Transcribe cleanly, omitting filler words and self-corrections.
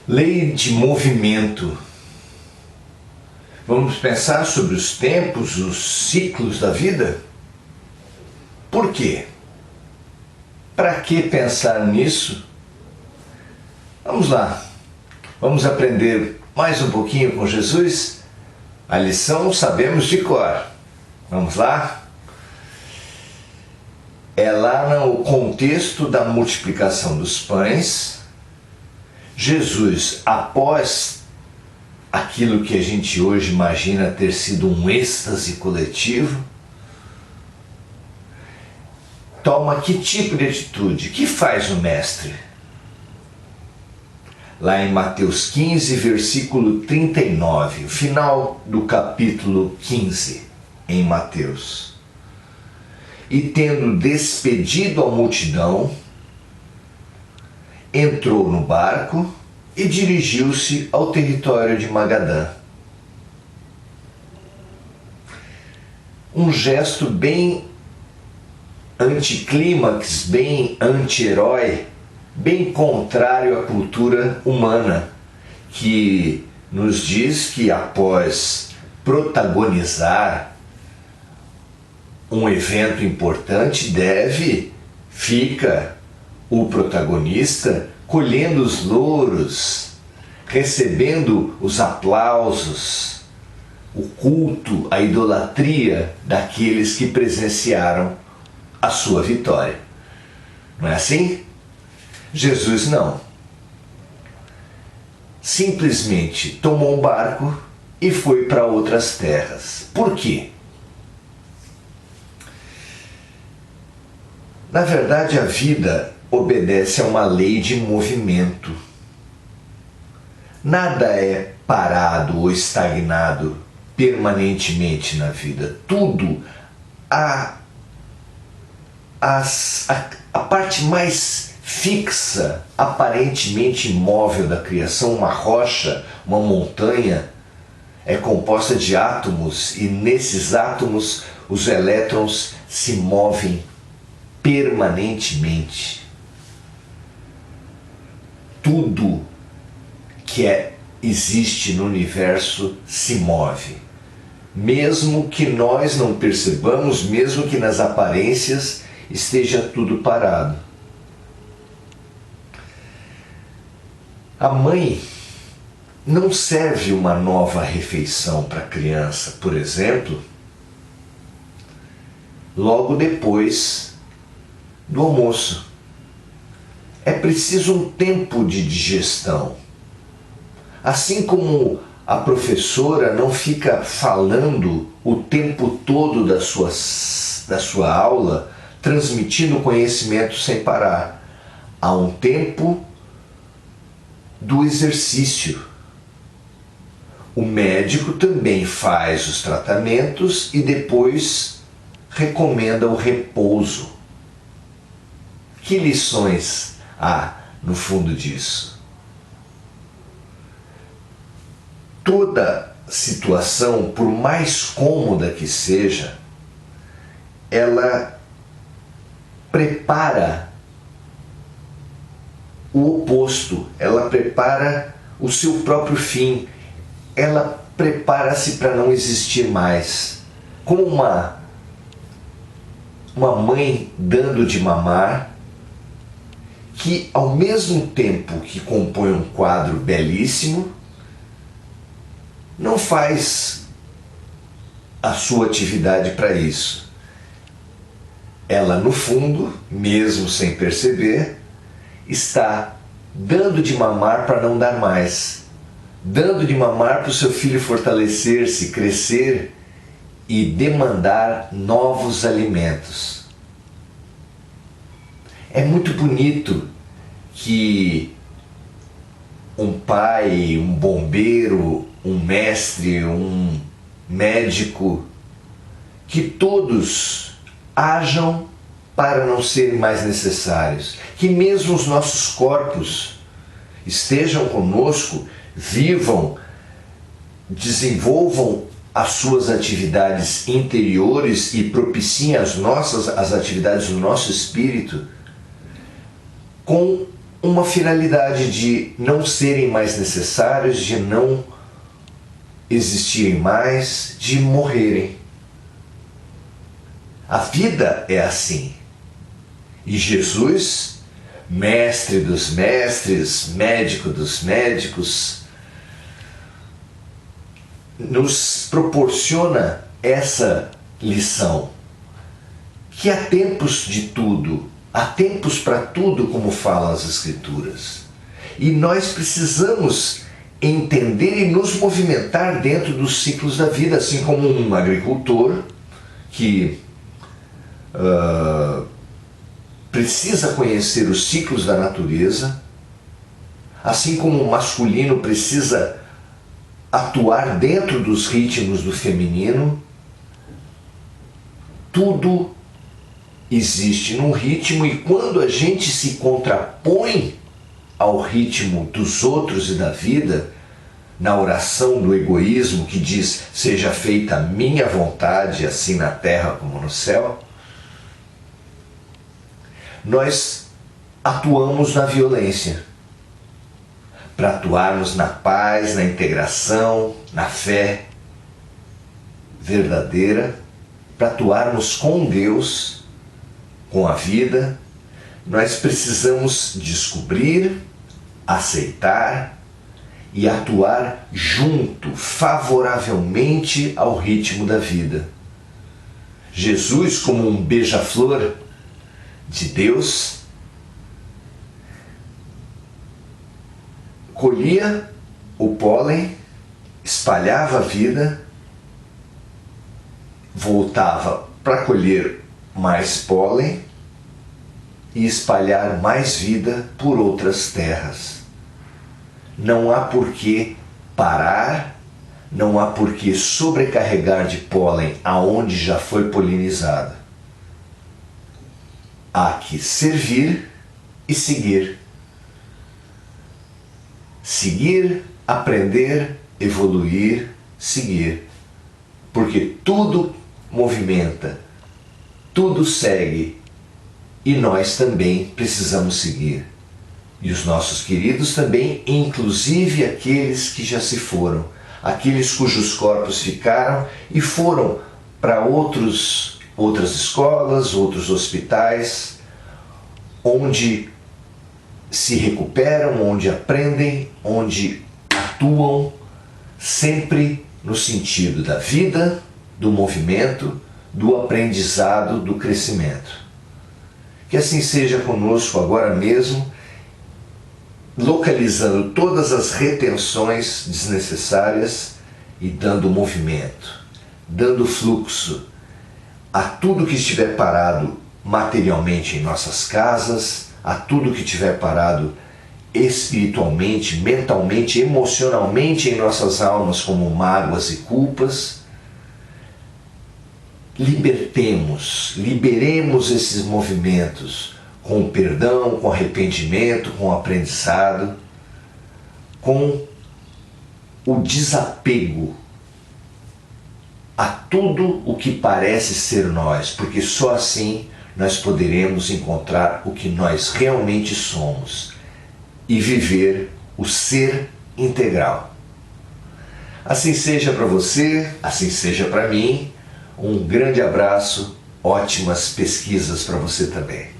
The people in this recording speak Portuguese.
Lei de movimento. Vamos pensar sobre os tempos, os ciclos da vida? Por quê? Para que pensar nisso? Vamos lá. Vamos aprender mais um pouquinho com Jesus? A lição sabemos de cor. Vamos lá? É lá no contexto da multiplicação dos pães. Jesus, após aquilo que a gente hoje imagina ter sido um êxtase coletivo, toma que tipo de atitude? Que faz o mestre? Lá em Mateus 15, versículo 39, o final do capítulo 15 em Mateus. E tendo despedido a multidão, entrou no barco e dirigiu-se ao território de Magadã. Um gesto bem anticlímax, bem anti-herói, bem contrário à cultura humana, que nos diz que após protagonizar um evento importante, fica o protagonista colhendo os louros, recebendo os aplausos, o culto, a idolatria daqueles que presenciaram a sua vitória. Não é assim? Jesus não. Simplesmente tomou um barco e foi para outras terras. Por quê? Na verdade, a vida obedece a uma lei de movimento. Nada é parado ou estagnado permanentemente na vida. Tudo, a parte mais fixa, aparentemente imóvel da criação, uma rocha, uma montanha, é composta de átomos, e nesses átomos os elétrons se movem permanentemente. Tudo que existe no universo se move. Mesmo que nós não percebamos, mesmo que nas aparências esteja tudo parado. A mãe não serve uma nova refeição para a criança, por exemplo, logo depois do almoço. É preciso um tempo de digestão. Assim como a professora não fica falando o tempo todo da sua aula, transmitindo conhecimento sem parar. Há um tempo do exercício. O médico também faz os tratamentos e depois recomenda o repouso. Que lições há no fundo disso? Toda situação, por mais cômoda que seja, ela prepara o oposto, ela prepara o seu próprio fim, ela prepara-se para não existir mais. Como uma mãe dando de mamar, que ao mesmo tempo que compõe um quadro belíssimo, não faz a sua atividade para isso. Ela, no fundo, mesmo sem perceber, está dando de mamar para não dar mais, dando de mamar para o seu filho fortalecer-se, crescer e demandar novos alimentos. É muito bonito que um pai, um bombeiro, um mestre, um médico, que todos hajam para não serem mais necessários, que mesmo os nossos corpos estejam conosco, vivam, desenvolvam as suas atividades interiores e propiciem as atividades do nosso espírito com uma finalidade de não serem mais necessários, de não existirem mais, de morrerem. A vida é assim. E Jesus, mestre dos mestres, médico dos médicos, nos proporciona essa lição, que há tempos de tudo, há tempos para tudo, como falam as Escrituras. E nós precisamos entender e nos movimentar dentro dos ciclos da vida, assim como um agricultor que precisa conhecer os ciclos da natureza, assim como o masculino precisa atuar dentro dos ritmos do feminino. Tudo existe num ritmo, e quando a gente se contrapõe ao ritmo dos outros e da vida, na oração do egoísmo que diz: seja feita a minha vontade, assim na terra como no céu, nós atuamos na violência. Para atuarmos na paz, na integração, na fé verdadeira, para atuarmos com Deus, com a vida, nós precisamos descobrir, aceitar e atuar junto, favoravelmente ao ritmo da vida. Jesus, como um beija-flor de Deus, colhia o pólen, espalhava a vida, voltava para colher mais pólen e espalhar mais vida por outras terras. Não há por que parar, não há por que sobrecarregar de pólen aonde já foi polinizado. Há que servir e seguir. Seguir, aprender, evoluir, seguir. Porque tudo movimenta, tudo segue, e nós também precisamos seguir. E os nossos queridos também, inclusive aqueles que já se foram, aqueles cujos corpos ficaram e foram para outras escolas, outros hospitais, onde se recuperam, onde aprendem, onde atuam, sempre no sentido da vida, do movimento, do aprendizado, do crescimento. Que assim seja conosco agora mesmo, localizando todas as retenções desnecessárias e dando movimento, dando fluxo a tudo que estiver parado materialmente em nossas casas, a tudo que estiver parado espiritualmente, mentalmente, emocionalmente em nossas almas, como mágoas e culpas. Liberemos esses movimentos com perdão, com arrependimento, com aprendizado, com o desapego a tudo o que parece ser nós, porque só assim nós poderemos encontrar o que nós realmente somos e viver o ser integral. Assim seja para você, assim seja para mim. Um grande abraço, ótimas pesquisas para você também.